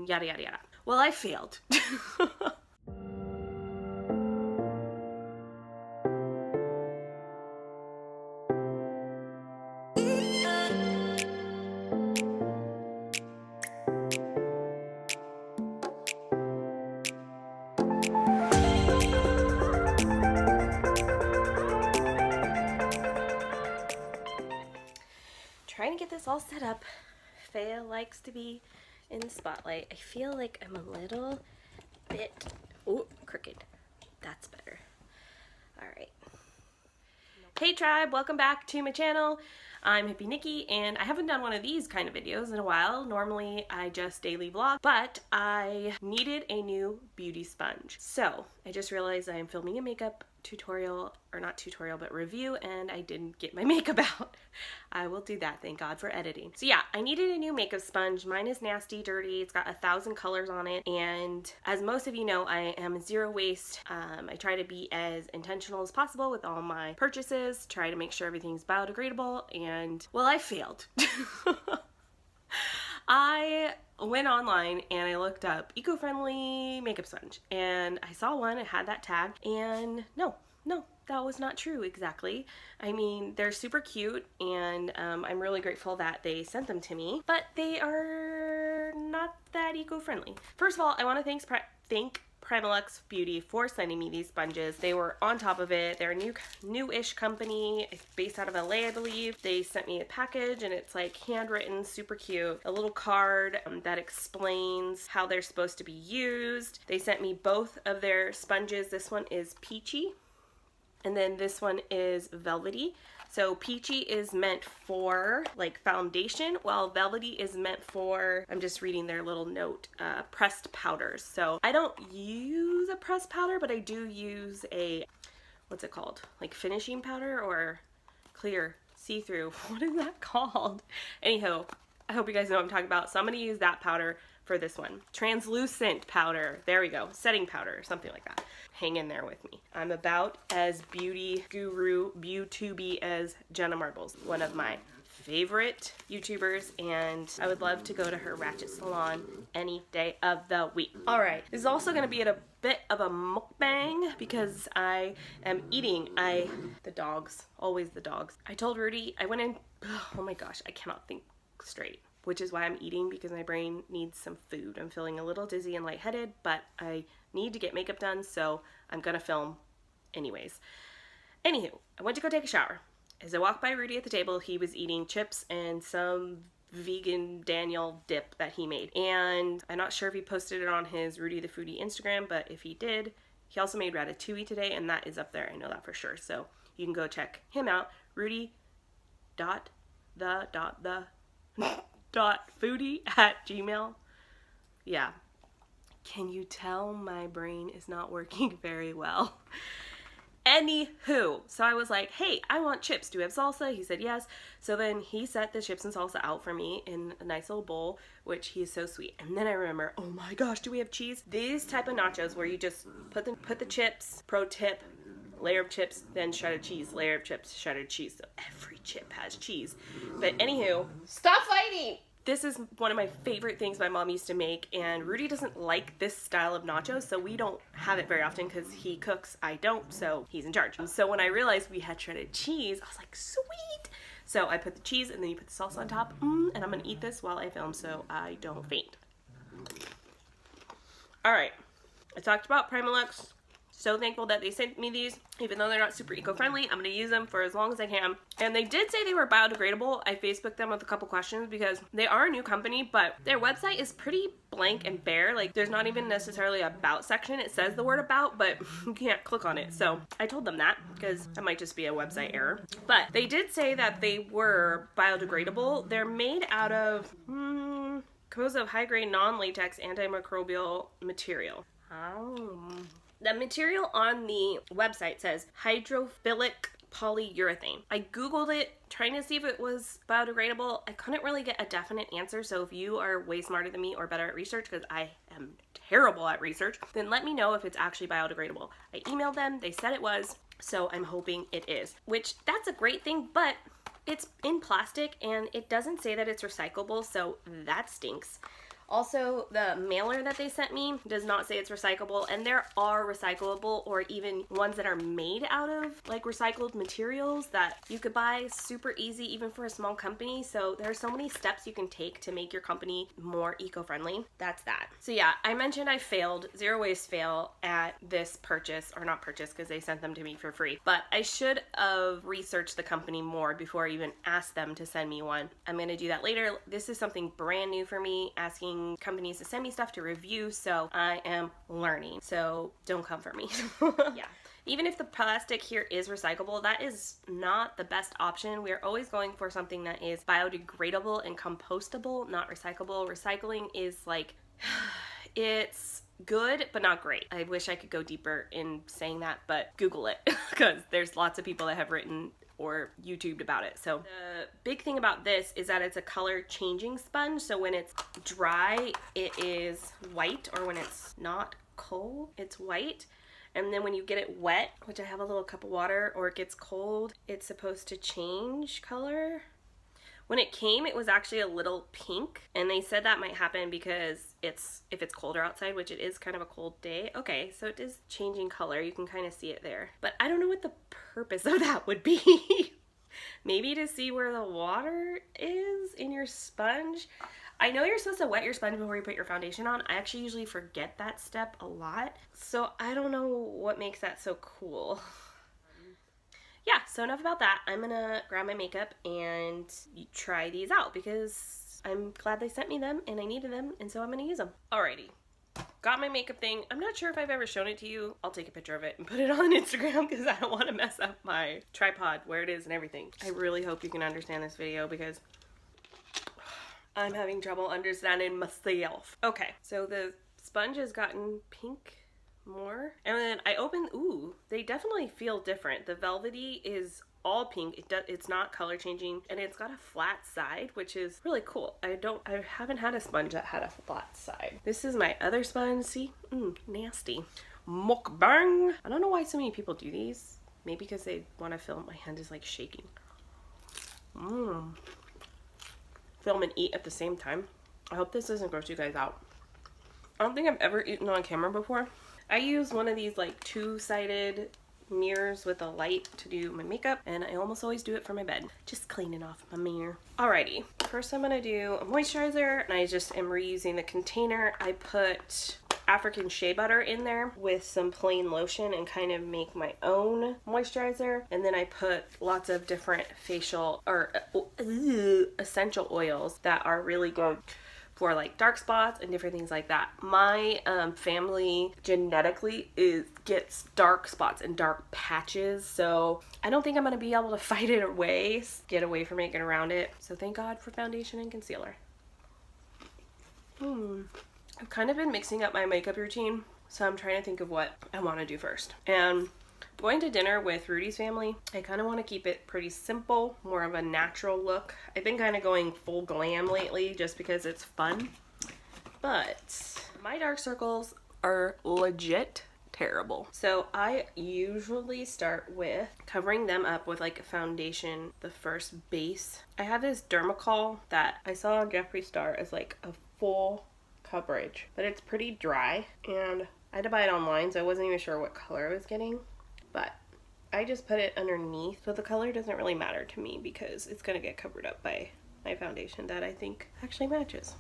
yada yada yada. Well, I failed. Trying to get this all set up. Faye likes to be in the spotlight. I feel like I'm a little bit, oh, crooked. That's better. All right. Hey tribe, welcome back to my channel. I'm Hippie Nikki, and I haven't done one of these kind of videos in a while. Normally I just daily vlog, but I needed a new beauty sponge. So I just realized I am filming a makeup tutorial, or not tutorial, but review, and I didn't get my makeup out. I will do that, thank God for editing. So yeah, I needed a new makeup sponge. Mine is nasty, dirty. It's got 1,000 colors on it, and as most of you know, I am zero waste. I try to be as intentional as possible with all my purchases, try to make sure everything's biodegradable, and well, I failed. I went online and I looked up eco-friendly makeup sponge, and I saw one, it had that tag, and no, that was not true exactly. I mean, they're super cute, and I'm really grateful that they sent them to me, but they are not that eco-friendly. First of all, I want to thank Primalux Beauty for sending me these sponges. They were on top of it. They're a new-ish company. It's based out of LA, I believe. They sent me a package, and it's like handwritten, super cute. A little card that explains how they're supposed to be used. They sent me both of their sponges. This one is peachy, and then this one is velvety. So peachy is meant for like foundation, while velvety is meant for, I'm just reading their little note, pressed powders. So I don't use a pressed powder, but I do use a, what's it called? Like finishing powder or clear, see-through. What is that called? Anyhow, I hope you guys know what I'm talking about. So I'm gonna use that powder for this one. Translucent powder. There we go. Setting powder or something like that. Hang in there with me. I'm about as beauty guru, beauty as Jenna Marbles, one of my favorite YouTubers, and I would love to go to her Ratchet Salon any day of the week. All right, this is also going to be a bit of a mukbang because I am eating. The dogs, always the dogs. I told Rudy, I went in, oh my gosh, I cannot think straight, which is why I'm eating, because my brain needs some food. I'm feeling a little dizzy and lightheaded, but I need to get makeup done, so I'm gonna film anyways. Anywho, I went to go take a shower. As I walked by Rudy at the table, he was eating chips and some vegan Daniel dip that he made. And I'm not sure if he posted it on his Rudy the Foodie Instagram, but if he did, he also made ratatouille today, and that is up there. I know that for sure. So you can go check him out. Rudy.the.foodie@gmail. Yeah. Can you tell my brain is not working very well? Anywho, so I was like, hey, I want chips. Do we have salsa? He said yes. So then he set the chips and salsa out for me in a nice little bowl, which he's so sweet. And then I remember, oh my gosh, do we have cheese? These type of nachos where you just put the chips, pro tip, layer of chips, then shredded cheese, layer of chips, shredded cheese. So every chip has cheese. But anywho, stop fighting! This is one of my favorite things my mom used to make, and Rudy doesn't like this style of nachos, so we don't have it very often because he cooks, I don't, so he's in charge. So when I realized we had shredded cheese, I was like, sweet! So I put the cheese, and then you put the salsa on top, and I'm gonna eat this while I film so I don't faint. Alright, I talked about Primalux. So thankful that they sent me these, even though they're not super eco-friendly. I'm gonna use them for as long as I can. And they did say they were biodegradable. I Facebooked them with a couple questions because they are a new company, but their website is pretty blank and bare. Like, there's not even necessarily a about section. It says the word about, but you can't click on it. So I told them that because that might just be a website error. But they did say that they were biodegradable. They're made out of, composed of high-grade non-latex antimicrobial material. The material on the website says hydrophilic polyurethane. I googled it trying to see if it was biodegradable. I couldn't really get a definite answer, so if you are way smarter than me or better at research, because I am terrible at research, then let me know if it's actually biodegradable. I emailed them, they said it was, so I'm hoping it is. Which, that's a great thing, but it's in plastic and it doesn't say that it's recyclable, so that stinks. Also, the mailer that they sent me does not say it's recyclable, and there are recyclable or even ones that are made out of like recycled materials that you could buy super easy even for a small company. So there are so many steps you can take to make your company more eco-friendly. That's that. So yeah, I mentioned I failed, zero waste fail at this purchase, or not purchase because they sent them to me for free, but I should have researched the company more before I even asked them to send me one. I'm going to do that later. This is something brand new for me, asking companies to send me stuff to review, so I am learning. So don't come for me. Yeah. Even if the plastic here is recyclable, that is not the best option. We're always going for something that is biodegradable and compostable, not recyclable. Recycling is like, it's good, but not great. I wish I could go deeper in saying that, but Google it because there's lots of people that have written or YouTubed about it. So the big thing about this is that it's a color changing sponge. So when it's dry, it is white, or when it's not cold, it's white. And then when you get it wet, which I have a little cup of water, or it gets cold, it's supposed to change color. When it came, it was actually a little pink, and they said that might happen because if it's colder outside, which it is kind of a cold day. Okay, so it is changing color. You can kind of see it there. But I don't know what the purpose of that would be. Maybe to see where the water is in your sponge. I know you're supposed to wet your sponge before you put your foundation on. I actually usually forget that step a lot. So I don't know what makes that so cool. Yeah, so enough about that. I'm gonna grab my makeup and try these out because I'm glad they sent me them and I needed them, and so I'm gonna use them. Alrighty, got my makeup thing. I'm not sure if I've ever shown it to you. I'll take a picture of it and put it on Instagram because I don't want to mess up my tripod where it is and everything. I really hope you can understand this video because I'm having trouble understanding myself. Okay, so the sponge has gotten pink more, and then I opened, ooh, they definitely feel different. The velvety is all pink. It's not color changing, and it's got a flat side, which is really cool. I haven't had a sponge that had a flat side. This is my other sponge. See, nasty. Muk-Bang. I don't know why so many people do these. Maybe because they want to film. My hand is like shaking. Film and eat at the same time. I hope this doesn't gross you guys out. I don't think I've ever eaten on camera before. I use one of these like two-sided mirrors with a light to do my makeup, and I almost always do it for my bed. Just cleaning off my mirror. Alrighty, first I'm gonna do a moisturizer, and I just am reusing the container. I put African shea butter in there with some plain lotion and kind of make my own moisturizer, and then I put lots of different facial or essential oils that are really good for like dark spots and different things like that. My family genetically gets dark spots and dark patches, so I don't think I'm gonna be able to fight it away, get away from it, get around it. So thank God for foundation and concealer. I've kind of been mixing up my makeup routine, so I'm trying to think of what I want to do first. And going to dinner with Rudy's family, I kind of want to keep it pretty simple, more of a natural look. I've been kind of going full glam lately just because it's fun. But my dark circles are legit terrible. So I usually start with covering them up with like a foundation, the first base. I have this Dermacol that I saw on Jeffree Star as like a full coverage, but it's pretty dry, and I had to buy it online, so I wasn't even sure what color I was getting. But I just put it underneath, so the color doesn't really matter to me because it's going to get covered up by my foundation that I think actually matches.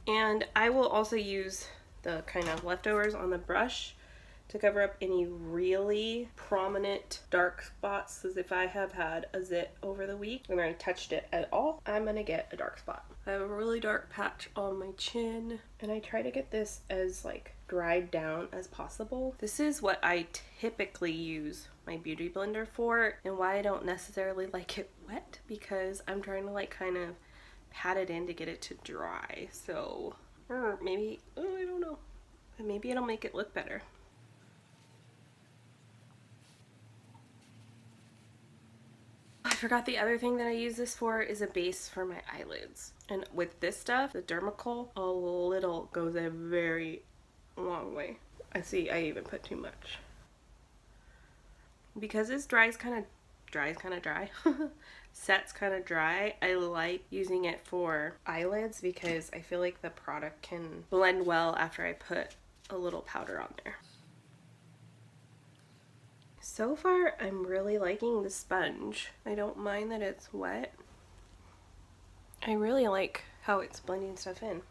And I will also use the kind of leftovers on the brush to cover up any really prominent dark spots, because if I have had a zit over the week and I touched it at all, I'm going to get a dark spot. I have a really dark patch on my chin, and I try to get this as like dried down as possible. This is what I typically use my beauty blender for, and why I don't necessarily like it wet, because I'm trying to like kind of pat it in to get it to dry. So, or maybe, I don't know, maybe it'll make it look better. I forgot the other thing that I use this for is a base for my eyelids. And with this stuff, the Dermacol, a little goes a very long way. I see I even put too much. Because this dry is kind of dry, set's kind of dry, I like using it for eyelids because I feel like the product can blend well after I put a little powder on there. So far, I'm really liking the sponge. I don't mind that it's wet. I really like how it's blending stuff in.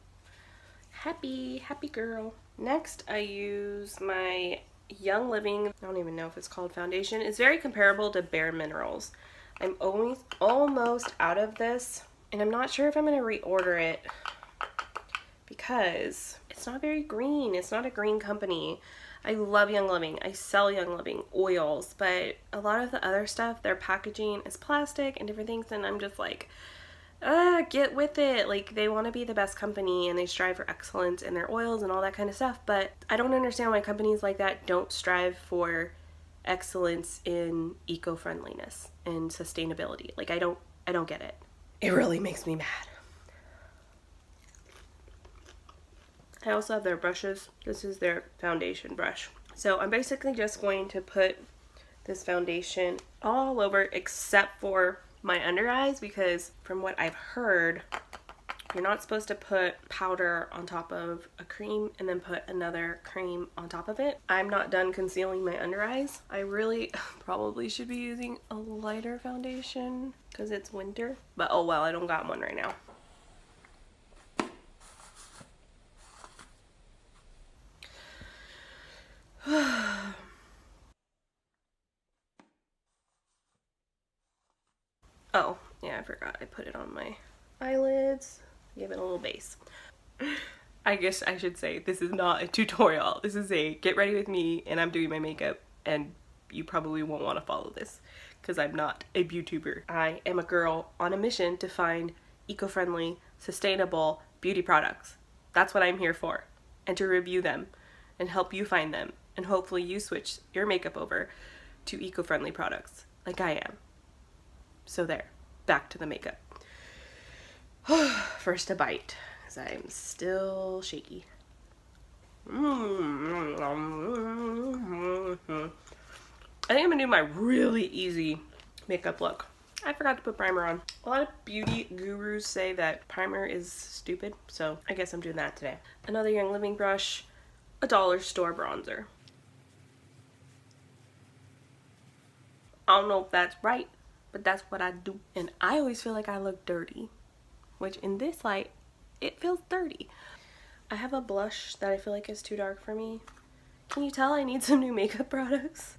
Happy girl. Next, I use my Young Living, I don't even know if it's called foundation. It's very comparable to Bare Minerals. I'm almost out of this, and I'm not sure if I'm going to reorder it because it's not very green. It's not a green company. I love Young Living. I sell Young Living oils, but a lot of the other stuff, their packaging is plastic and different things, and I'm just like, get with it. Like, they want to be the best company and they strive for excellence in their oils and all that kind of stuff, but I don't understand why companies like that don't strive for excellence in eco-friendliness and sustainability. Like, I don't get it. It really makes me mad. I also have their brushes. This is their foundation brush. So I'm basically just going to put this foundation all over except for my under eyes, because from what I've heard, you're not supposed to put powder on top of a cream and then put another cream on top of it. I'm not done concealing my under eyes. I really probably should be using a lighter foundation because it's winter, but oh well, I don't got one right now. Oh, yeah, I forgot. I put it on my eyelids. Give it a little base. I guess I should say this is not a tutorial. This is a get ready with me and I'm doing my makeup, and you probably won't want to follow this because I'm not a YouTuber. I am a girl on a mission to find eco-friendly, sustainable beauty products. That's what I'm here for, and to review them and help you find them, and hopefully you switch your makeup over to eco-friendly products like I am. So there, back to the makeup. First a bite, because I'm still shaky. I think I'm gonna do my really easy makeup look. I forgot to put primer on. A lot of beauty gurus say that primer is stupid, so I guess I'm doing that today. Another Young Living brush, a dollar store bronzer. I don't know if that's right, but that's what I do. And I always feel like I look dirty, which in this light, it feels dirty. I have a blush that I feel like is too dark for me. Can you tell I need some new makeup products?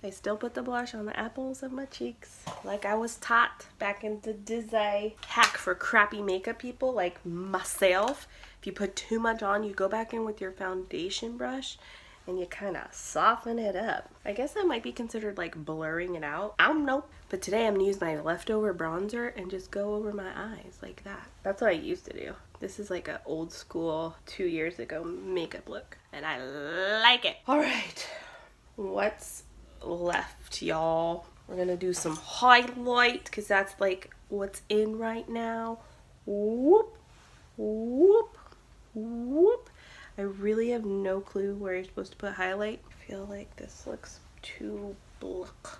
I still put the blush on the apples of my cheeks, like I was taught back in the day. Hack for crappy makeup people like myself. If you put too much on, you go back in with your foundation brush and you kind of soften it up. I guess that might be considered like blurring it out. I don't know. But today I'm gonna use my leftover bronzer and just go over my eyes like that. That's what I used to do. This is like an old school 2 years ago makeup look, and I like it. All right, what's left, y'all? We're gonna do some highlight because that's like what's in right now. Whoop, whoop, whoop. I really have no clue where you're supposed to put highlight. I feel like this looks too black.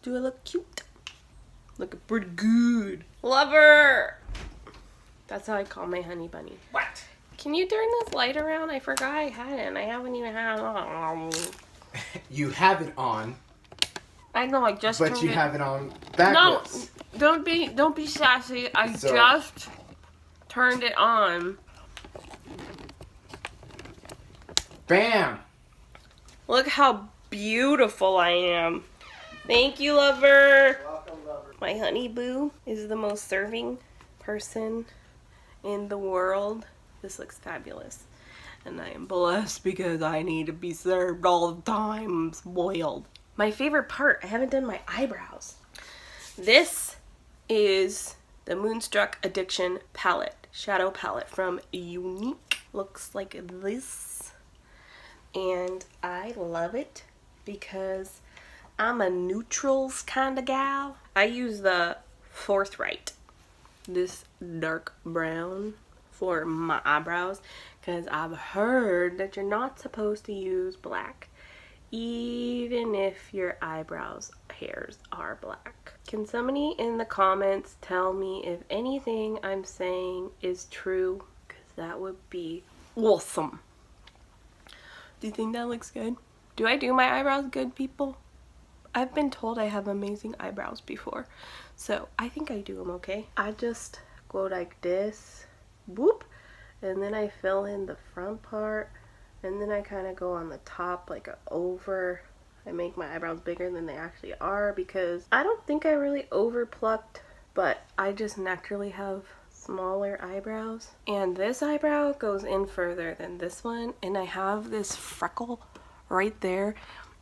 Do I look cute? Looking pretty good. Lover! That's how I call my honey bunny. What? Can you turn this light around? I forgot I had it and I haven't even had it on. You have it on. I know, I just But you have it on backwards. No, don't be sassy. I just turned it on. Bam! Look how beautiful I am. Thank you, lover. Welcome, lover. My honey boo is the most serving person in the world. This looks fabulous. And I am blessed because I need to be served all the time. I'm spoiled. My favorite part, I haven't done my eyebrows. This is the Moonstruck Addiction palette, shadow palette from Younique. Looks like this. And I love it because I'm a neutrals kind of gal. I use the Forthright, this dark brown, for my eyebrows because I've heard that you're not supposed to use black. even if your eyebrows hairs are black. Can somebody in the comments tell me if anything I'm saying is true? Because that would be awesome. Do you think that looks good? Do I do my eyebrows good, people? I've been told I have amazing eyebrows before, so I think I do them okay. I just go like this, whoop, and then I fill in the front part, and then I kind of go on the top like a over. I make my eyebrows bigger than they actually are because I don't think I really over plucked, but I just naturally have smaller eyebrows. And this eyebrow goes in further than this one, and I have this freckle right there.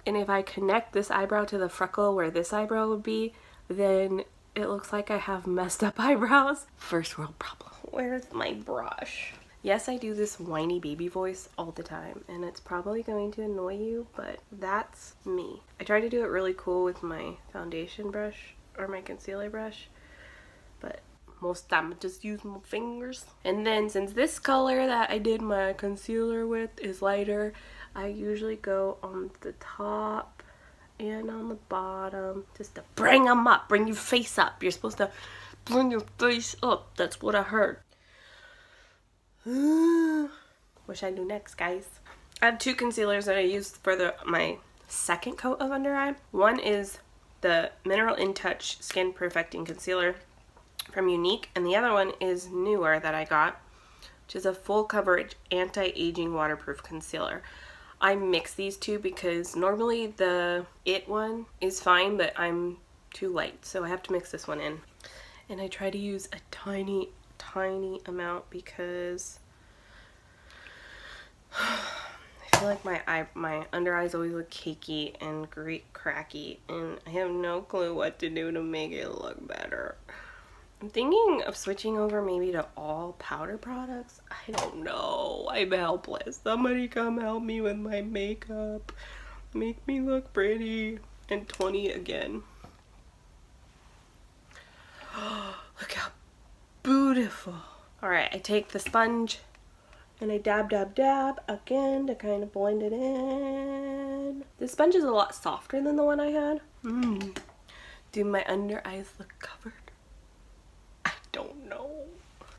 And if I connect this eyebrow to the freckle where this eyebrow would be, then it looks like I have messed up eyebrows. First world problem. Where's my brush? Yes, I do this whiny baby voice all the time, and it's probably going to annoy you, but that's me. I try to do it really cool with my foundation brush or my concealer brush, but most time I just use my fingers. And then since this color that I did my concealer with is lighter, I usually go on the top and on the bottom just to bring them up, bring your face up. You're supposed to bring your face up. That's what I heard. Wish I knew next, guys. I have two concealers that I use for my second coat of under eye. One is the Mineral In Touch Skin Perfecting Concealer from Younique, and the other one is newer that I got, which is a full coverage anti-aging waterproof concealer. I mix these two because normally the It one is fine, but I'm too light, so I have to mix this one in. And I try to use a tiny amount because I feel like my under eyes always look cakey and cracky, and I have no clue what to do to make it look better. I'm thinking of switching over maybe to all powder products. I don't know. I'm helpless. Somebody come help me with my makeup. Make me look pretty and 20 again. Look how beautiful. Alright, I take the sponge and I dab again to kind of blend it in. This sponge is a lot softer than the one I had. Do my under eyes look covered? Don't know.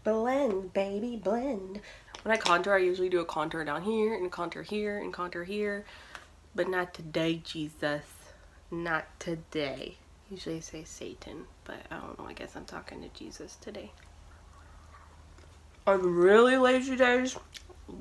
Blend, baby, blend. When I contour, I usually do a contour down here and a contour here and contour here, but not today, Jesus. Not today. Usually I say Satan, but I don't know. I guess I'm talking to Jesus today. On really lazy days,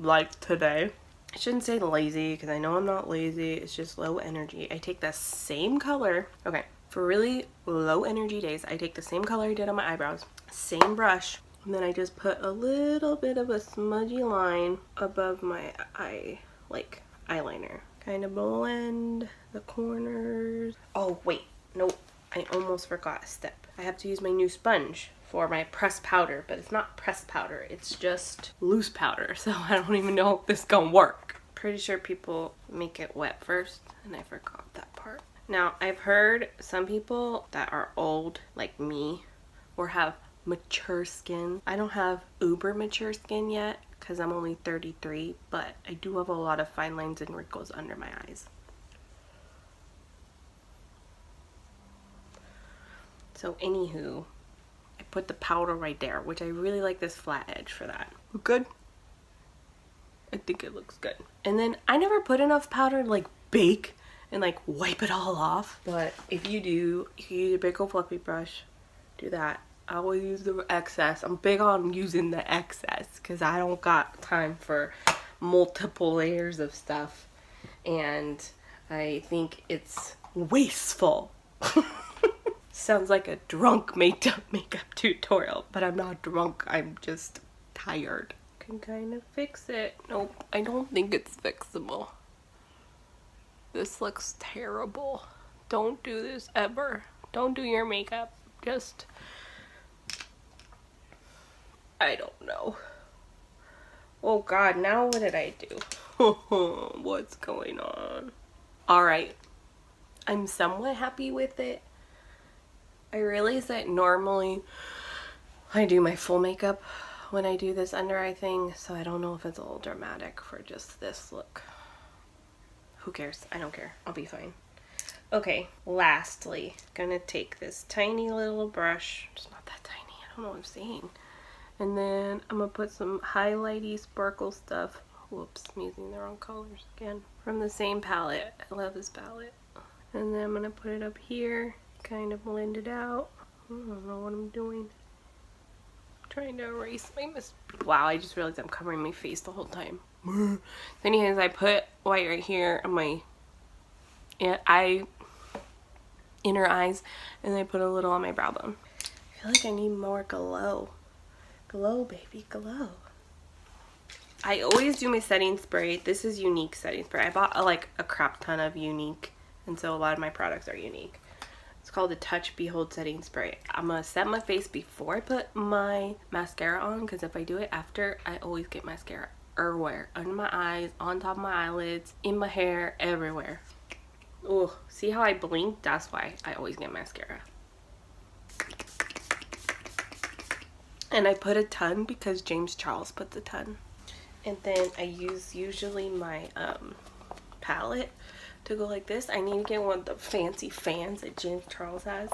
like today, I shouldn't say lazy because I know I'm not lazy. It's just low energy. I take the same color. Okay, for really low energy days, I take the same color I did on my eyebrows, same brush, and then I just put a little bit of a smudgy line above my eye, like eyeliner. Kind of blend the corners. Oh wait, nope, I almost forgot a step. I have to use my new sponge for my pressed powder, but it's not pressed powder, it's just loose powder, so I don't even know if this is gonna work. Pretty sure people make it wet first, and I forgot that part. Now, I've heard some people that are old, like me, or have mature skin. I don't have uber mature skin yet, because I'm only 33, but I do have a lot of fine lines and wrinkles under my eyes. So, anywho, I put the powder right there, which I really like this flat edge for that. Look good? I think it looks good. And then I never put enough powder to like bake and like wipe it all off. But if you do, you can use a big old fluffy brush. Do that. I always use the excess. I'm big on using the excess because I don't got time for multiple layers of stuff. And I think it's wasteful. Sounds like a drunk makeup tutorial, but I'm not drunk, I'm just tired. Can kind of fix it. Nope, I don't think it's fixable. This looks terrible. Don't do this ever. Don't do your makeup. Just, I don't know. Oh God, now what did I do? What's going on? Alright, I'm somewhat happy with it. I realize that normally I do my full makeup when I do this under eye thing, so I don't know if it's a little dramatic for just this look. Who cares? I don't care. I'll be fine. Okay, lastly, gonna take this tiny little brush. It's not that tiny. I don't know what I'm saying. And then I'm gonna put some highlighty sparkle stuff. Whoops, I'm using the wrong colors again. From the same palette. I love this palette. And then I'm gonna put it up here, kind of blend it out. I don't know what I'm doing. I'm trying to erase my Wow, I just realized I'm covering my face the whole time. Anyways, I put white right here on my inner eyes, and I put a little on my brow bone. I feel like I need more glow. Glow, baby, glow. I always do my setting spray. This is Younique setting spray. I bought like a crap ton of Younique, and so a lot of my products are Younique. It's called the Touch Behold setting spray. I'm gonna set my face before I put my mascara on, because if I do it after, I always get mascara everywhere. Under my eyes, on top of my eyelids, in my hair, everywhere. Oh, see how I blink? That's why I always get mascara. And I put a ton because James Charles puts a ton. And then I use usually my palette to go like this. I need to get one of the fancy fans that James Charles has.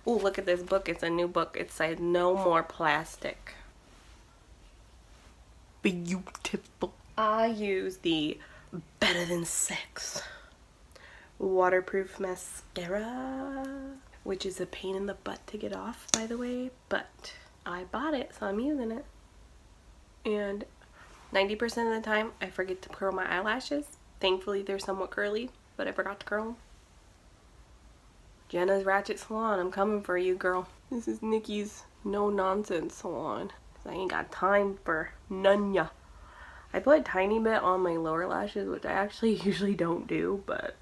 Oh, look at this book. It's a new book. It says no more plastic. Beautiful. I use the Better Than Sex waterproof mascara, which is a pain in the butt to get off, by the way, but I bought it, so I'm using it. And 90% of the time, I forget to curl my eyelashes. Thankfully, they're somewhat curly, but I forgot to curl them. Jenna's Ratchet Salon, I'm coming for you, girl. This is Nikki's no-nonsense salon. I ain't got time for none ya. I put a tiny bit on my lower lashes, which I actually usually don't do, but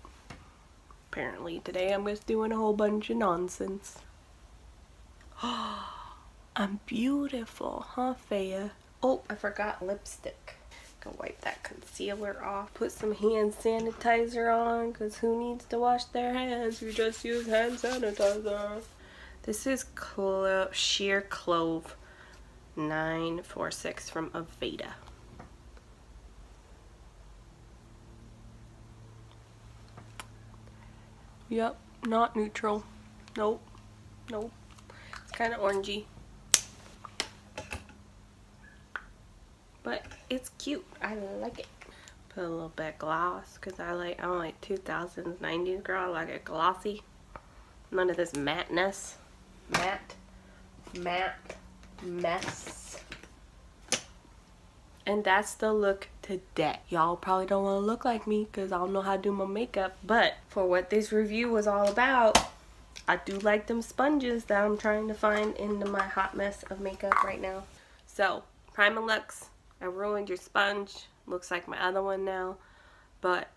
apparently today I'm just doing a whole bunch of nonsense. I'm beautiful, huh, Faya? Oh, I forgot lipstick. Go wipe that concealer off. Put some hand sanitizer on, because who needs to wash their hands? You just use hand sanitizer. This is Sheer Clove 946 from Aveda. Yep, not neutral. Nope. Nope. It's kind of orangey. But it's cute. I like it. Put a little bit of gloss because I'm like 2000s, 90s girl. I like it glossy. None of this matteness. Matte mess. And that's the look today. Y'all probably don't want to look like me because I don't know how to do my makeup. But for what this review was all about, I do like them sponges that I'm trying to find into my hot mess of makeup right now. So, Primalux, I ruined your sponge. Looks like my other one now. But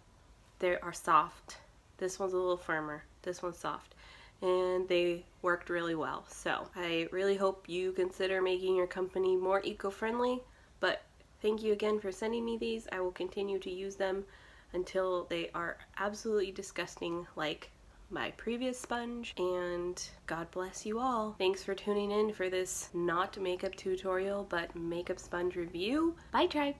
they are soft. This one's a little firmer. This one's soft. And they worked really well. So, I really hope you consider making your company more eco-friendly. But thank you again for sending me these. I will continue to use them until they are absolutely disgusting like my previous sponge. And God bless you all. Thanks for tuning in for this not makeup tutorial but makeup sponge review. Bye, tribe.